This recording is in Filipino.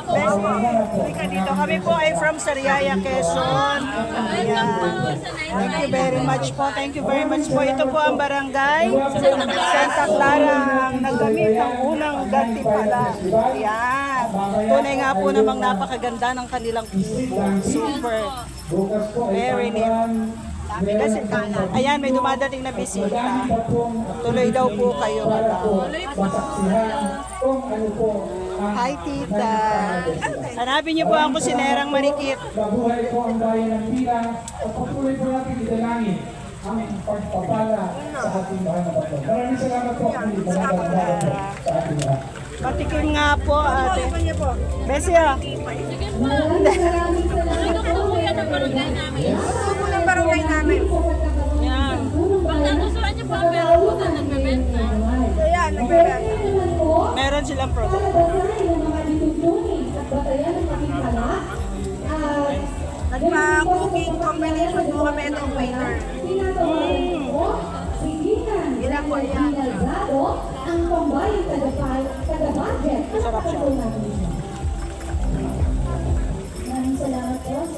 Halika dito. Kami po ay from Sariaya, Quezon. Ayan. Thank you very much po. Thank you very much po. Ito po ang barangay Santa Clara ang naggamit ng unang gantimpala. Ayan. Tunay nga po namang napakaganda ng kanilang kubo. Super. Very neat. Ayan, may dumadating na bisita. Tuloy daw po kayo. Hi, tita. Hanapin niyo po ang kusinerang marikit. Mabuhay po ang bayan ng Pila at patuloy po natin idalangin ang pagpapala sa ating mahal na bato. Maraming salamat po. Salamat sa ating lahat. Patikim nga po, ate. Besya. Ito po kuya ng barangay namin. Barangay namin. Yan. Pag nagustuhan niyo po, pero po na nagbebenta. Ayan, nagbebenta. Meron silang product. Nagpa-cooking combination po kami itong waiter. Ilan po yan? Ang pambayang taga-budget. Sarap siya.